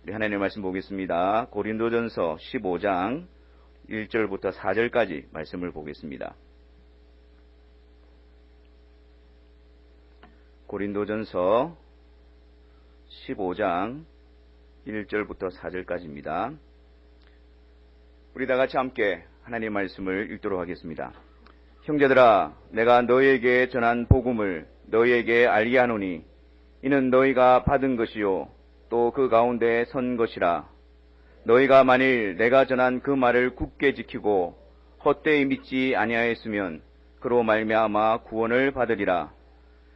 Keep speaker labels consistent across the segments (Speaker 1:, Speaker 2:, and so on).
Speaker 1: 우리 하나님의 말씀 보겠습니다. 고린도전서 15장 1절부터 4절까지 말씀을 보겠습니다. 고린도전서 15장 1절부터 4절까지입니다. 우리 다 같이 함께 하나님의 말씀을 읽도록 하겠습니다. 형제들아, 내가 너희에게 전한 복음을 너희에게 알게 하노니 이는 너희가 받은 것이요 또 그 가운데 선 것이라. 너희가 만일 내가 전한 그 말을 굳게 지키고 헛되이 믿지 아니하였으면 그로 말미암아 구원을 받으리라.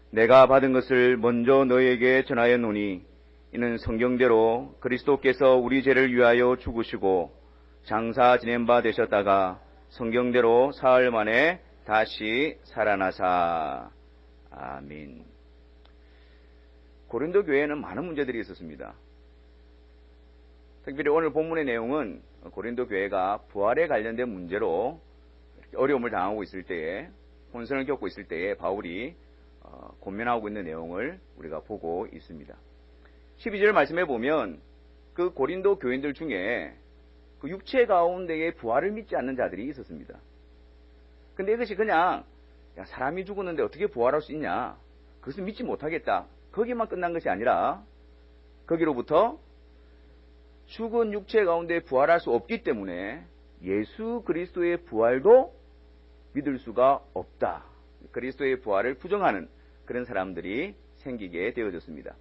Speaker 1: 내가 받은 것을 먼저 너희에게 전하였노니 이는 성경대로 그리스도께서 우리 죄를 위하여 죽으시고 장사 지낸 바 되셨다가 성경대로 사흘 만에 다시 살아나사. 아멘. 고린도 교회에는 많은 문제들이 있었습니다. 특별히 오늘 본문의 내용은 고린도 교회가 부활에 관련된 문제로 어려움을 당하고 있을 때에, 혼선을 겪고 있을 때에 바울이 권면하고 있는 내용을 우리가 보고 있습니다. 12절 말씀해 보면 그 고린도 교인들 중에 그 육체 가운데에 부활을 믿지 않는 자들이 있었습니다. 근데 이것이 그냥 사람이 죽었는데 어떻게 부활할 수 있냐, 그것을 믿지 못하겠다, 거기만 끝난 것이 아니라 거기로부터 죽은 육체 가운데 부활할 수 없기 때문에 예수 그리스도의 부활도 믿을 수가 없다, 그리스도의 부활을 부정하는 그런 사람들이 생기게 되어졌습니다.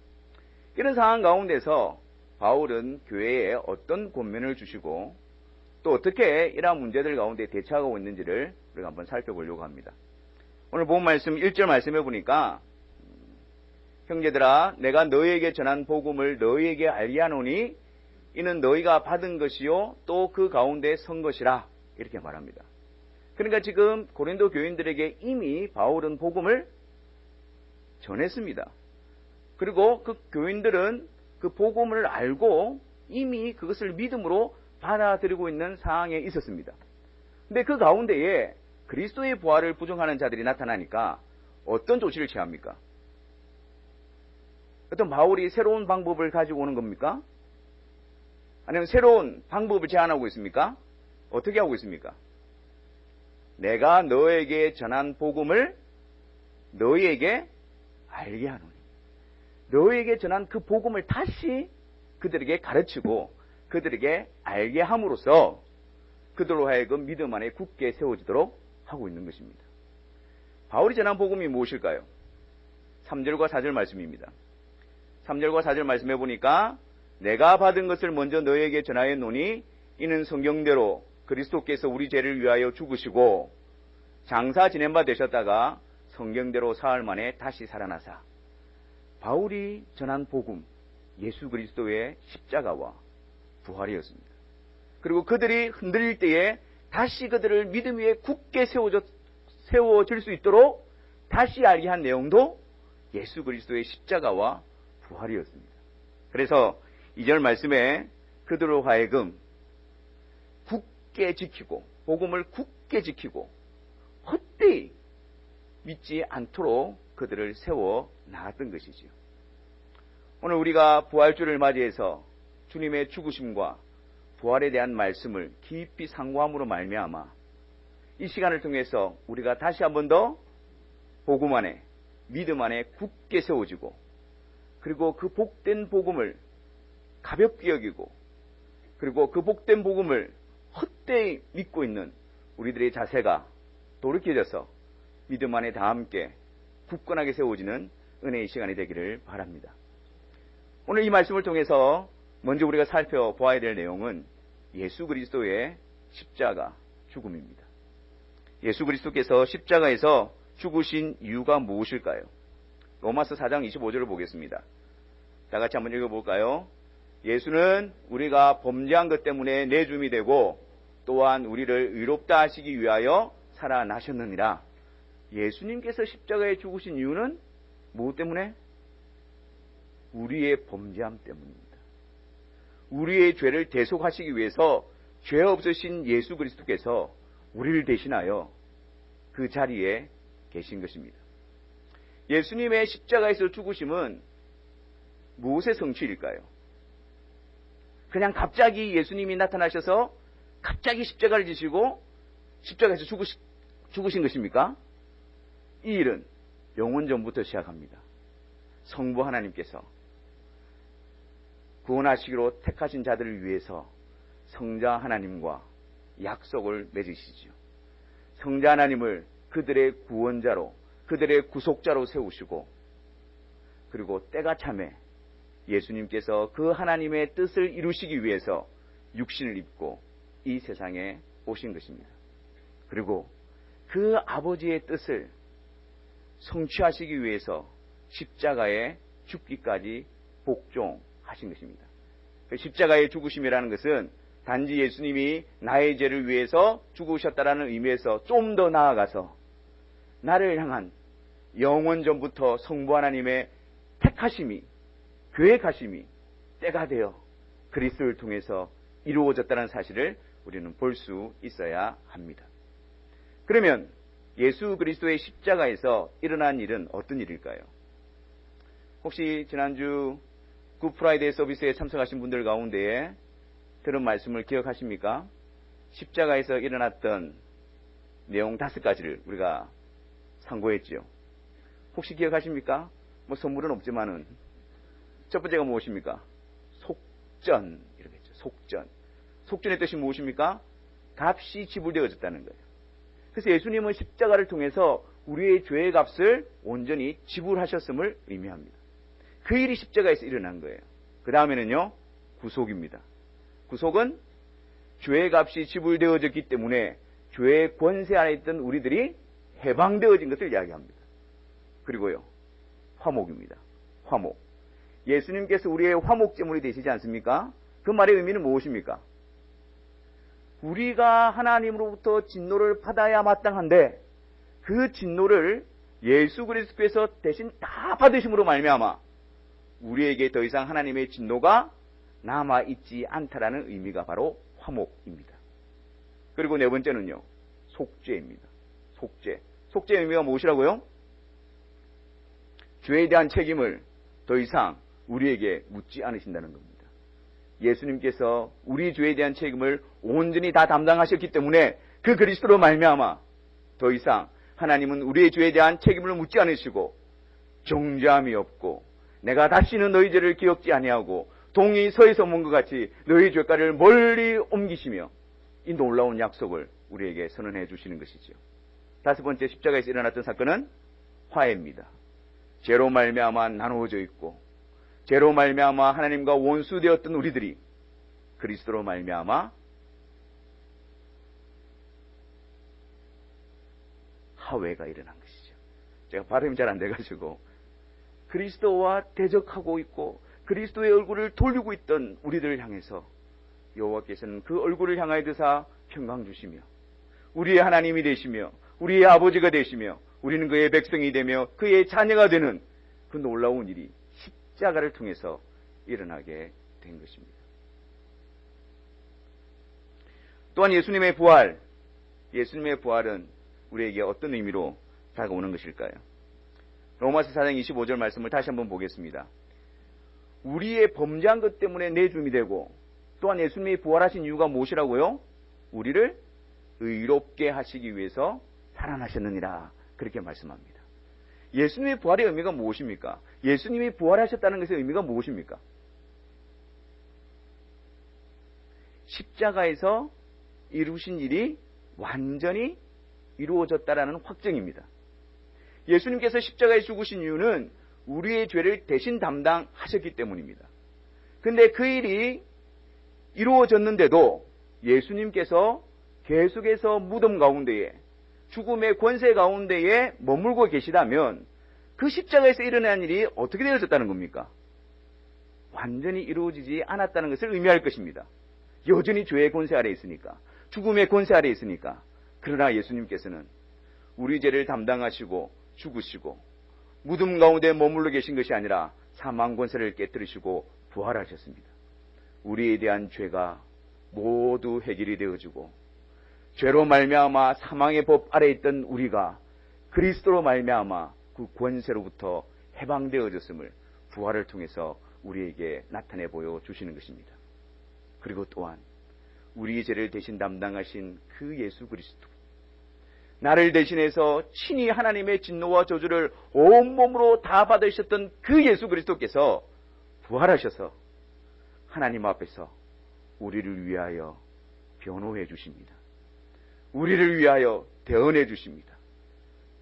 Speaker 1: 이런 상황 가운데서 바울은 교회에 어떤 권면을 주시고 또 어떻게 이러한 문제들 가운데 대처하고 있는지를 우리가 한번 살펴보려고 합니다. 오늘 본 말씀 1절 말씀해 보니까 형제들아, 내가 너희에게 전한 복음을 너희에게 알게 하노니 이는 너희가 받은 것이요 또 그 가운데 선 것이라, 이렇게 말합니다. 그러니까 지금 고린도 교인들에게 이미 바울은 복음을 전했습니다. 그리고 그 교인들은 그 복음을 알고 이미 그것을 믿음으로 받아들이고 있는 상황에 있었습니다. 근데 그 가운데에 그리스도의 부활을 부정하는 자들이 나타나니까 어떤 조치를 취합니까? 어떤 바울이 새로운 방법을 가지고 오는 겁니까? 아니면 새로운 방법을 제안하고 있습니까? 어떻게 하고 있습니까? 내가 너에게 전한 복음을 너희에게 알게 하노니, 너희에게 전한 그 복음을 다시 그들에게 가르치고 그들에게 알게 함으로써 그들로 하여금 믿음 안에 굳게 세워지도록 하고 있는 것입니다. 바울이 전한 복음이 무엇일까요? 3절과 4절 말씀입니다. 3절과 4절 말씀해 보니까 내가 받은 것을 먼저 너희에게 전하였노니 이는 성경대로 그리스도께서 우리 죄를 위하여 죽으시고 장사 지낸 바 되셨다가 성경대로 사흘 만에 다시 살아나사. 바울이 전한 복음, 예수 그리스도의 십자가와 부활이었습니다. 그리고 그들이 흔들릴 때에 다시 그들을 믿음 위에 굳게 세워질 수 있도록 다시 알게 한 내용도 예수 그리스도의 십자가와 부활이었습니다. 그래서 2절 말씀에 그들로 하여금 굳게 지키고, 복음을 굳게 지키고 헛되이 믿지 않도록 그들을 세워 나갔던 것이지요. 오늘 우리가 부활주를 맞이해서 주님의 죽으심과 부활에 대한 말씀을 깊이 상고함으로 말미암아 이 시간을 통해서 우리가 다시 한 번 더 복음 안에, 믿음 안에 굳게 세워지고, 그리고 그 복된 복음을 가볍게 여기고, 그리고 그 복된 복음을 헛되이 믿고 있는 우리들의 자세가 돌이켜져서 믿음 안에 다 함께 굳건하게 세워지는 은혜의 시간이 되기를 바랍니다. 오늘 이 말씀을 통해서 먼저 우리가 살펴보아야 될 내용은 예수 그리스도의 십자가 죽음입니다. 예수 그리스도께서 십자가에서 죽으신 이유가 무엇일까요? 로마서 4장 25절을 보겠습니다. 다 같이 한번 읽어볼까요? 예수는 우리가 범죄한 것 때문에 내줌이 되고 또한 우리를 의롭다 하시기 위하여 살아나셨느니라. 예수님께서 십자가에 죽으신 이유는 무엇 때문에? 우리의 범죄함 때문입니다. 우리의 죄를 대속하시기 위해서 죄 없으신 예수 그리스도께서 우리를 대신하여 그 자리에 계신 것입니다. 예수님의 십자가에서 죽으심은 무엇의 성취일까요? 그냥 갑자기 예수님이 나타나셔서 갑자기 십자가를 지시고 십자가에서 죽으신 것입니까? 이 일은 영원 전부터 시작합니다. 성부 하나님께서 구원하시기로 택하신 자들을 위해서 성자 하나님과 약속을 맺으시죠. 성자 하나님을 그들의 구원자로, 그들의 구속자로 세우시고, 그리고 때가 참에 예수님께서 그 하나님의 뜻을 이루시기 위해서 육신을 입고 이 세상에 오신 것입니다. 그리고 그 아버지의 뜻을 성취하시기 위해서 십자가에 죽기까지 복종하신 것입니다. 십자가의 죽으심이라는 것은 단지 예수님이 나의 죄를 위해서 죽으셨다라는 의미에서 좀 더 나아가서 나를 향한 영원 전부터 성부 하나님의 택하심이, 계획하심이 때가 되어 그리스도를 통해서 이루어졌다는 사실을 우리는 볼 수 있어야 합니다. 그러면 예수 그리스도의 십자가에서 일어난 일은 어떤 일일까요? 혹시 지난주 굿프라이데이 서비스에 참석하신 분들 가운데에 들은 말씀을 기억하십니까? 십자가에서 일어났던 내용 5가지를 우리가 상고했죠. 혹시 기억하십니까? 뭐 선물은 없지만은 첫 번째가 무엇입니까? 속전, 이렇게 했죠. 속전. 속전의 뜻이 무엇입니까? 값이 지불되어졌다는 거예요. 그래서 예수님은 십자가를 통해서 우리의 죄의 값을 온전히 지불하셨음을 의미합니다. 그 일이 십자가에서 일어난 거예요. 그 다음에는요, 구속입니다. 구속은 죄의 값이 지불되어졌기 때문에 죄의 권세 아래 있던 우리들이 해방되어진 것을 이야기합니다. 그리고요, 화목입니다. 화목. 예수님께서 우리의 화목제물이 되시지 않습니까? 그 말의 의미는 무엇입니까? 우리가 하나님으로부터 진노를 받아야 마땅한데 그 진노를 예수 그리스도께서 대신 다 받으심으로 말미암아 우리에게 더 이상 하나님의 진노가 남아있지 않다라는 의미가 바로 화목입니다. 그리고 네 번째는요, 속죄입니다. 속죄. 속죄의 의미가 무엇이라고요? 죄에 대한 책임을 더 이상 우리에게 묻지 않으신다는 겁니다. 예수님께서 우리 죄에 대한 책임을 온전히 다 담당하셨기 때문에 그 그리스도로 말미암아 더 이상 하나님은 우리의 죄에 대한 책임을 묻지 않으시고 정죄함이 없고 내가 다시는 너희 죄를 기억지 아니하고 동이 서에서 문 것 같이 너희 죄가를 멀리 옮기시며 이 놀라운 약속을 우리에게 선언해 주시는 것이죠. 5번째, 십자가에서 일어났던 사건은 화해입니다. 죄로 말미암아 나누어져 있고 죄로 말미암아 하나님과 원수되었던 우리들이 그리스도로 말미암아 화해가 일어난 것이죠. 제가 발음이 잘 안 돼가지고 그리스도와 대적하고 있고 그리스도의 얼굴을 돌리고 있던 우리들을 향해서 여호와께서는 그 얼굴을 향하여 드사 평강 주시며 우리의 하나님이 되시며 우리의 아버지가 되시며 우리는 그의 백성이 되며 그의 자녀가 되는 그 놀라운 일이 십자가를 통해서 일어나게 된 것입니다. 또한 예수님의 부활은 우리에게 어떤 의미로 다가오는 것일까요? 로마서 4장 25절 말씀을 다시 한번 보겠습니다. 우리의 범죄한 것 때문에 내줌이 되고 또한 예수님이 부활하신 이유가 무엇이라고요? 우리를 의롭게 하시기 위해서 살아나셨느니라, 그렇게 말씀합니다. 예수님의 부활의 의미가 무엇입니까? 예수님이 부활하셨다는 것의 의미가 무엇입니까? 십자가에서 이루신 일이 완전히 이루어졌다라는 확증입니다. 예수님께서 십자가에 죽으신 이유는 우리의 죄를 대신 담당하셨기 때문입니다. 그런데 그 일이 이루어졌는데도 예수님께서 계속해서 무덤 가운데에 죽음의 권세 가운데에 머물고 계시다면 그 십자가에서 일어난 일이 어떻게 되어졌다는 겁니까? 완전히 이루어지지 않았다는 것을 의미할 것입니다. 여전히 죄의 권세 아래에 있으니까, 죽음의 권세 아래에 있으니까. 그러나 예수님께서는 우리 죄를 담당하시고 죽으시고 무덤 가운데 머물러 계신 것이 아니라 사망 권세를 깨뜨리시고 부활하셨습니다. 우리에 대한 죄가 모두 해결이 되어지고 죄로 말미암아 사망의 법 아래에 있던 우리가 그리스도로 말미암아 그 권세로부터 해방되어졌음을 부활을 통해서 우리에게 나타내 보여주시는 것입니다. 그리고 또한 우리의 죄를 대신 담당하신 그 예수 그리스도, 나를 대신해서 친히 하나님의 진노와 저주를 온몸으로 다 받으셨던 그 예수 그리스도께서 부활하셔서 하나님 앞에서 우리를 위하여 변호해 주십니다. 우리를 위하여 대언해 주십니다.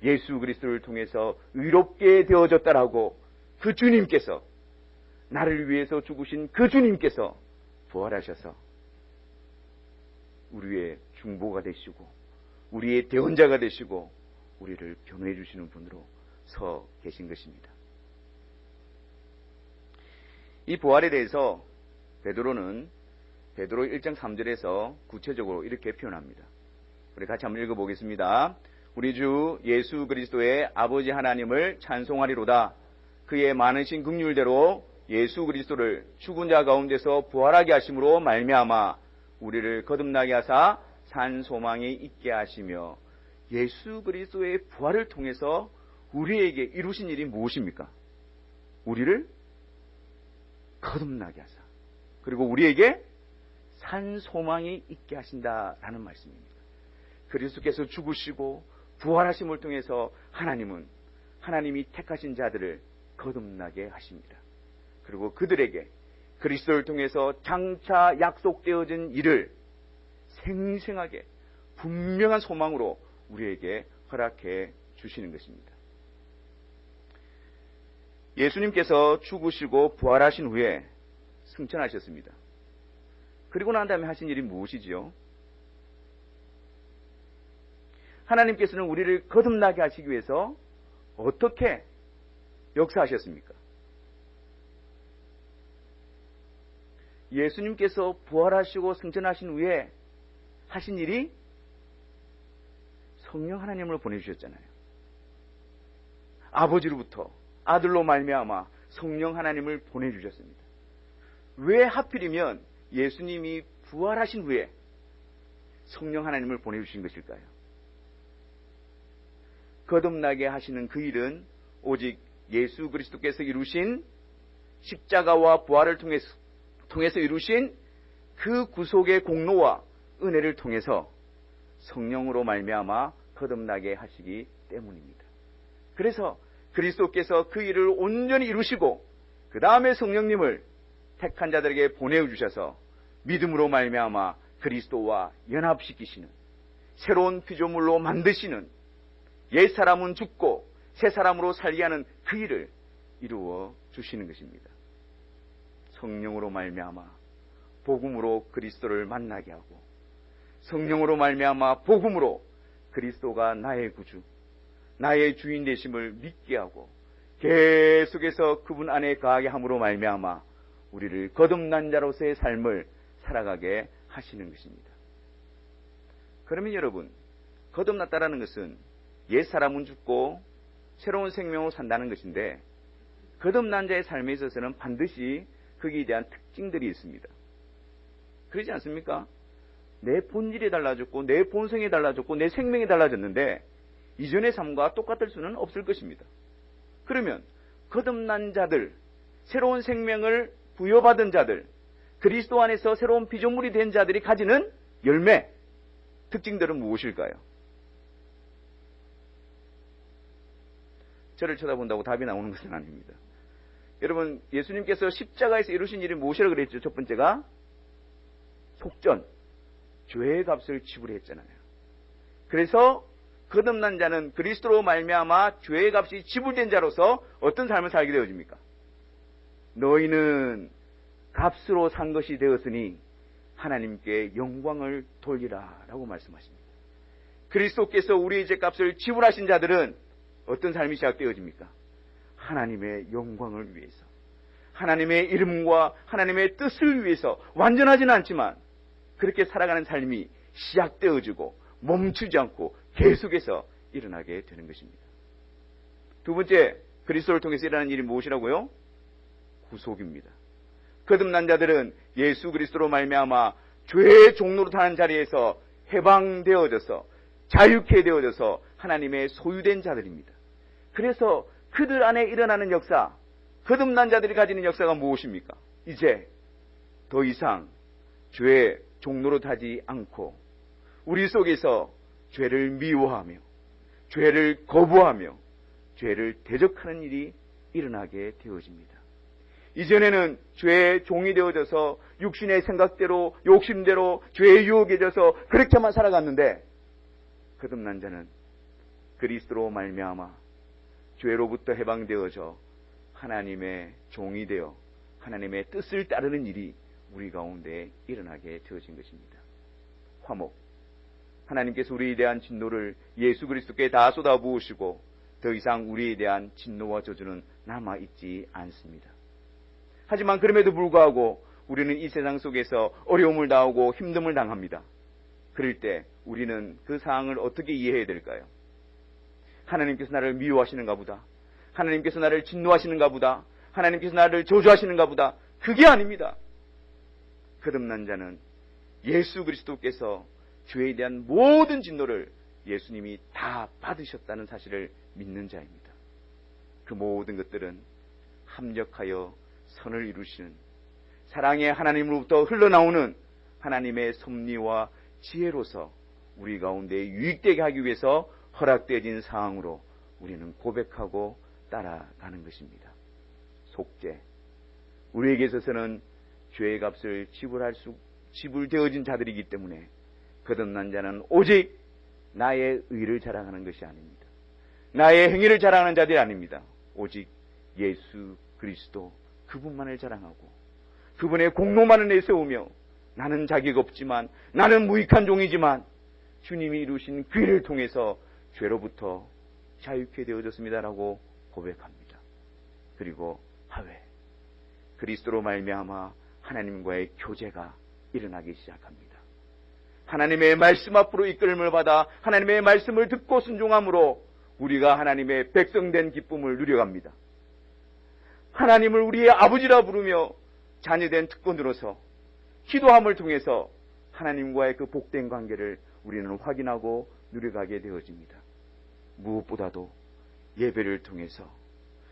Speaker 1: 예수 그리스도를 통해서 의롭게 되어졌다라고 그 주님께서, 나를 위해서 죽으신 그 주님께서 부활하셔서 우리의 중보가 되시고 우리의 대언자가 되시고 우리를 변호해 주시는 분으로 서 계신 것입니다. 이 부활에 대해서 베드로는 베드로 1장 3절에서 구체적으로 이렇게 표현합니다. 우리 같이 한번 읽어보겠습니다. 우리 주 예수 그리스도의 아버지 하나님을 찬송하리로다. 그의 많으신 긍휼대로 예수 그리스도를 죽은 자 가운데서 부활하게 하심으로 말미암아 우리를 거듭나게 하사 산 소망이 있게 하시며, 예수 그리스도의 부활을 통해서 우리에게 이루신 일이 무엇입니까? 우리를 거듭나게 하사, 그리고 우리에게 산 소망이 있게 하신다라는 말씀입니다. 그리스도께서 죽으시고 부활하심을 통해서 하나님이 택하신 자들을 거듭나게 하십니다. 그리고 그들에게 그리스도를 통해서 장차 약속되어진 일을 생생하게 분명한 소망으로 우리에게 허락해 주시는 것입니다. 예수님께서 죽으시고 부활하신 후에 승천하셨습니다. 그리고 난 다음에 하신 일이 무엇이지요? 하나님께서는 우리를 거듭나게 하시기 위해서 어떻게 역사하셨습니까? 예수님께서 부활하시고 승천하신 후에 하신 일이 성령 하나님을 보내주셨잖아요. 아버지로부터 아들로 말미암아 성령 하나님을 보내주셨습니다. 왜 하필이면 예수님이 부활하신 후에 성령 하나님을 보내주신 것일까요? 거듭나게 하시는 그 일은 오직 예수 그리스도께서 이루신 십자가와 부활을 통해서 이루신 그 구속의 공로와 은혜를 통해서 성령으로 말미암아 거듭나게 하시기 때문입니다. 그래서 그리스도께서 그 일을 온전히 이루시고 그 다음에 성령님을 택한 자들에게 보내주셔서 믿음으로 말미암아 그리스도와 연합시키시는, 새로운 피조물로 만드시는, 옛 사람은 죽고 새 사람으로 살게 하는 그 일을 이루어 주시는 것입니다. 성령으로 말미암아 복음으로 그리스도를 만나게 하고, 성령으로 말미암아 복음으로 그리스도가 나의 구주, 나의 주인 되심을 믿게 하고 계속해서 그분 안에 거하게 함으로 말미암아 우리를 거듭난 자로서의 삶을 살아가게 하시는 것입니다. 그러면 여러분, 거듭났다라는 것은 옛 사람은 죽고 새로운 생명으로 산다는 것인데, 거듭난 자의 삶에 있어서는 반드시 거기에 대한 특징들이 있습니다. 그러지 않습니까? 내 본질이 달라졌고 내 본성이 달라졌고 내 생명이 달라졌는데 이전의 삶과 똑같을 수는 없을 것입니다. 그러면 거듭난 자들, 새로운 생명을 부여받은 자들, 그리스도 안에서 새로운 피조물이 된 자들이 가지는 열매, 특징들은 무엇일까요? 저를 쳐다본다고 답이 나오는 것은 아닙니다. 여러분, 예수님께서 십자가에서 이루신 일이 무엇이라고 그랬죠? 첫 번째가 속전, 죄의 값을 지불했잖아요. 그래서 거듭난 자는 그리스도로 말미암아 죄의 값이 지불된 자로서 어떤 삶을 살게 되어집니까? 너희는 값으로 산 것이 되었으니 하나님께 영광을 돌리라 라고 말씀하십니다. 그리스도께서 우리의 죄값을 지불하신 자들은 어떤 삶이 시작되어집니까? 하나님의 영광을 위해서, 하나님의 이름과 하나님의 뜻을 위해서 완전하지는 않지만 그렇게 살아가는 삶이 시작되어지고 멈추지 않고 계속해서 일어나게 되는 것입니다. 두 번째, 그리스도를 통해서 일어나는 일이 무엇이라고요? 구속입니다. 거듭난 자들은 예수 그리스도로 말미암아 죄의 종로로 타는 자리에서 해방되어져서 자유케 되어져서 하나님의 소유된 자들입니다. 그래서 그들 안에 일어나는 역사, 거듭난 자들이 가지는 역사가 무엇입니까? 이제 더 이상 죄의 종로로 타지 않고 우리 속에서 죄를 미워하며 죄를 거부하며 죄를 대적하는 일이 일어나게 되어집니다. 이전에는 죄의 종이 되어져서 육신의 생각대로 욕심대로 죄의 유혹에 져서 그렇게만 살아갔는데 거듭난 자는 그리스도로 말미암아 죄로부터 해방되어져 하나님의 종이 되어 하나님의 뜻을 따르는 일이 우리 가운데 일어나게 되어진 것입니다. 화목, 하나님께서 우리에 대한 진노를 예수 그리스도께 다 쏟아부으시고 더 이상 우리에 대한 진노와 저주는 남아있지 않습니다. 하지만 그럼에도 불구하고 우리는 이 세상 속에서 어려움을 당하고 힘듦을 당합니다. 그럴 때 우리는 그 상황을 어떻게 이해해야 될까요? 하나님께서 나를 미워하시는가 보다. 하나님께서 나를 진노하시는가 보다. 하나님께서 나를 저주하시는가 보다. 그게 아닙니다. 거듭난 자는 예수 그리스도께서 죄에 대한 모든 진노를 예수님이 다 받으셨다는 사실을 믿는 자입니다. 그 모든 것들은 합력하여 선을 이루시는 사랑의 하나님으로부터 흘러나오는 하나님의 섭리와 지혜로서 우리 가운데 유익되게 하기 위해서 허락되어진 상황으로 우리는 고백하고 따라가는 것입니다. 속죄, 우리에게 있어서는 죄의 값을 지불되어진 자들이기 때문에 거듭난 자는 오직 나의 의를 자랑하는 것이 아닙니다. 나의 행위를 자랑하는 자들이 아닙니다. 오직 예수 그리스도 그분만을 자랑하고 그분의 공로만을 내세우며 나는 자격 없지만 나는 무익한 종이지만 주님이 이루신 그 일을 통해서 죄로부터 자유케 되어졌습니다라고 고백합니다. 그리고 하회, 그리스도로 말미암아 하나님과의 교제가 일어나기 시작합니다. 하나님의 말씀 앞으로 이끌림을 받아 하나님의 말씀을 듣고 순종함으로 우리가 하나님의 백성된 기쁨을 누려갑니다. 하나님을 우리의 아버지라 부르며 자녀된 특권으로서 기도함을 통해서 하나님과의 그 복된 관계를 우리는 확인하고 누려가게 되어집니다. 무엇보다도 예배를 통해서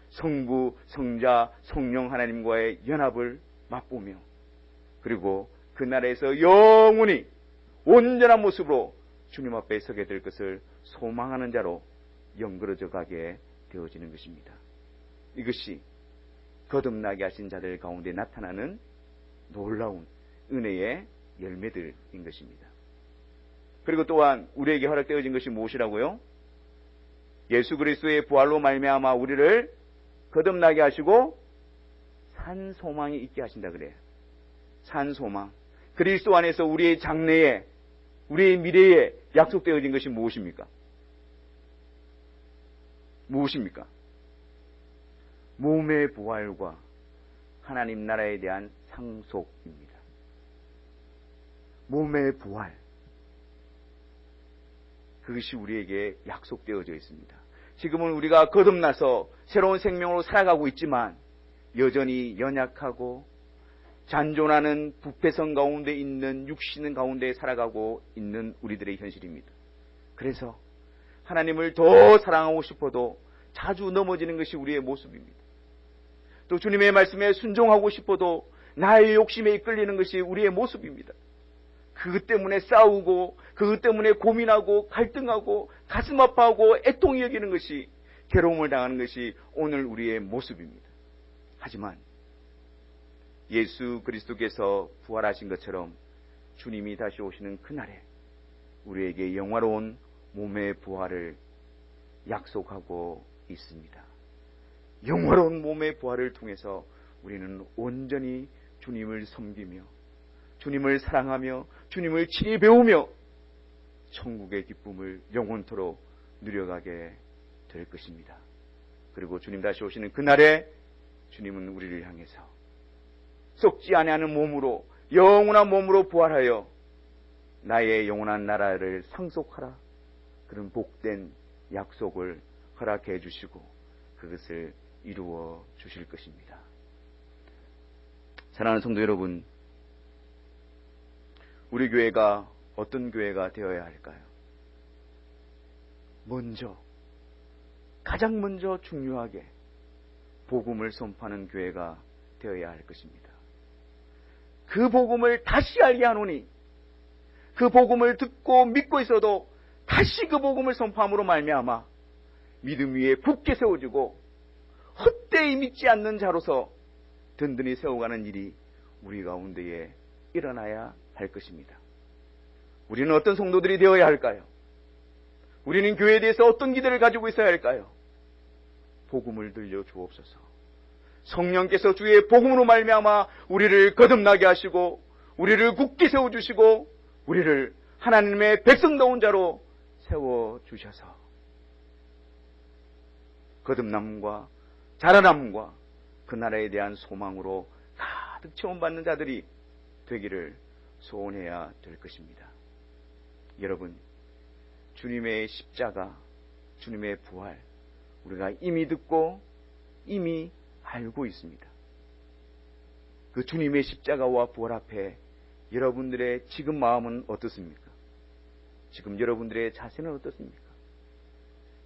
Speaker 1: 성부, 성자, 성령 하나님과의 연합을 맛보며 그리고 그 나라에서 영원히 온전한 모습으로 주님 앞에 서게 될 것을 소망하는 자로 연그러져 가게 되어지는 것입니다. 이것이 거듭나게 하신 자들 가운데 나타나는 놀라운 은혜의 열매들인 것입니다. 그리고 또한 우리에게 허락되어진 것이 무엇이라고요? 예수 그리스도의 부활로 말미암아 우리를 거듭나게 하시고 산 소망이 있게 하신다 그래요. 산 소망. 그리스도 안에서 우리의 장래에 우리의 미래에 약속되어진 것이 무엇입니까? 무엇입니까? 몸의 부활과 하나님 나라에 대한 상속입니다. 몸의 부활. 그것이 우리에게 약속되어져 있습니다. 지금은 우리가 거듭나서 새로운 생명으로 살아가고 있지만 여전히 연약하고 잔존하는 부패성 가운데 있는 육신 가운데 살아가고 있는 우리들의 현실입니다. 그래서 하나님을 더 사랑하고 싶어도 자주 넘어지는 것이 우리의 모습입니다. 또 주님의 말씀에 순종하고 싶어도 나의 욕심에 이끌리는 것이 우리의 모습입니다. 그것 때문에 싸우고 그것 때문에 고민하고 갈등하고 가슴 아파하고 애통이 여기는 것이 괴로움을 당하는 것이 오늘 우리의 모습입니다. 하지만 예수 그리스도께서 부활하신 것처럼 주님이 다시 오시는 그날에 우리에게 영화로운 몸의 부활을 약속하고 있습니다. 영화로운 몸의 부활을 통해서 우리는 온전히 주님을 섬기며 주님을 사랑하며 주님을 친히 배우며 천국의 기쁨을 영원토록 누려가게 될 것입니다. 그리고 주님 다시 오시는 그날에 주님은 우리를 향해서 썩지 아니하는 몸으로 영원한 몸으로 부활하여 나의 영원한 나라를 상속하라 그런 복된 약속을 허락해 주시고 그것을 이루어 주실 것입니다. 사랑하는 성도 여러분, 우리 교회가 어떤 교회가 되어야 할까요? 가장 먼저 중요하게 복음을 선포하는 교회가 되어야 할 것입니다. 그 복음을 다시 알게 하노니 그 복음을 듣고 믿고 있어도 다시 그 복음을 선포함으로 말미암아 믿음 위에 굳게 세워지고 헛되이 믿지 않는 자로서 든든히 세워가는 일이 우리 가운데에 일어나야 할 것입니다. 우리는 어떤 성도들이 되어야 할까요? 우리는 교회에 대해서 어떤 기대를 가지고 있어야 할까요? 복음을 들려 주옵소서. 성령께서 주의 복음으로 말미암아 우리를 거듭나게 하시고 우리를 굳게 세워주시고 우리를 하나님의 백성다운 자로 세워주셔서 거듭남과 자라남과 그 나라에 대한 소망으로 가득 체험받는 자들이 되기를 소원해야 될 것입니다. 여러분, 주님의 십자가, 주님의 부활, 우리가 이미 듣고 이미 알고 있습니다. 그 주님의 십자가와 부활 앞에 여러분들의 지금 마음은 어떻습니까? 지금 여러분들의 자세는 어떻습니까?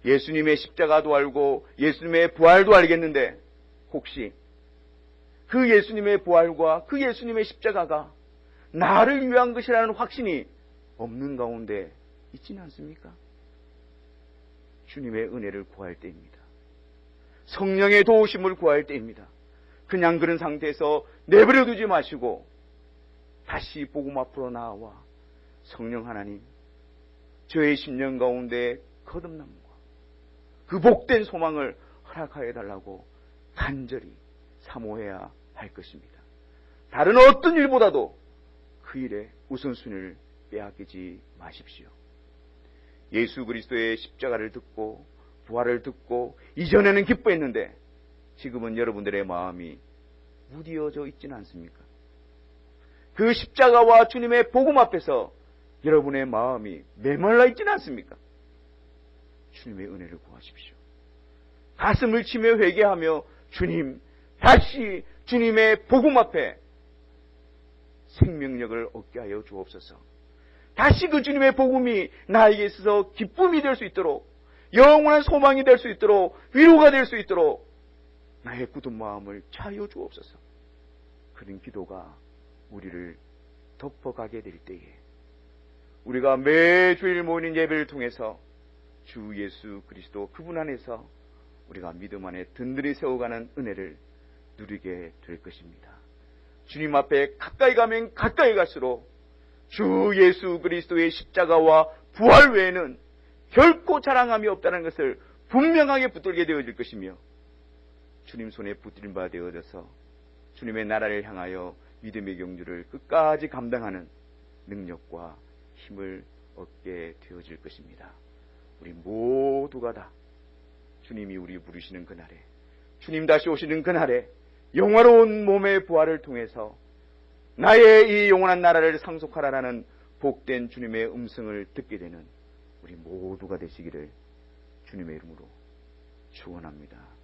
Speaker 1: 예수님의 십자가도 알고 예수님의 부활도 알겠는데 혹시 그 예수님의 부활과 그 예수님의 십자가가 나를 위한 것이라는 확신이 없는 가운데 있지는 않습니까? 주님의 은혜를 구할 때입니다. 성령의 도우심을 구할 때입니다. 그냥 그런 상태에서 내버려 두지 마시고 다시 복음 앞으로 나와 성령 하나님, 저의 심령 가운데 거듭남과 그 복된 소망을 허락하여 달라고 간절히 사모해야 할 것입니다. 다른 어떤 일보다도 그 일에 우선순위를 빼앗기지 마십시오. 예수 그리스도의 십자가를 듣고 부활을 듣고 이전에는 기뻐했는데 지금은 여러분들의 마음이 무디어져 있지는 않습니까? 그 십자가와 주님의 복음 앞에서 여러분의 마음이 메말라 있지는 않습니까? 주님의 은혜를 구하십시오. 가슴을 치며 회개하며 주님, 다시 주님의 복음 앞에 생명력을 얻게 하여 주옵소서. 다시 그 주님의 복음이 나에게 있어서 기쁨이 될 수 있도록, 영원한 소망이 될 수 있도록, 위로가 될 수 있도록 나의 굳은 마음을 차여 주옵소서. 그런 기도가 우리를 덮어가게 될 때에 우리가 매주일 모이는 예배를 통해서 주 예수 그리스도 그분 안에서 우리가 믿음 안에 든든히 세워가는 은혜를 누리게 될 것입니다. 주님 앞에 가까이 가면 가까이 갈수록 주 예수 그리스도의 십자가와 부활 외에는 결코 자랑함이 없다는 것을 분명하게 붙들게 되어질 것이며 주님 손에 붙들린 바 되어져서 주님의 나라를 향하여 믿음의 경주를 끝까지 감당하는 능력과 힘을 얻게 되어질 것입니다. 우리 모두가 다 주님이 우리 부르시는 그날에, 주님 다시 오시는 그날에 영화로운 몸의 부활을 통해서 나의 이 영원한 나라를 상속하라라는 복된 주님의 음성을 듣게 되는 우리 모두가 되시기를 주님의 이름으로 축원합니다.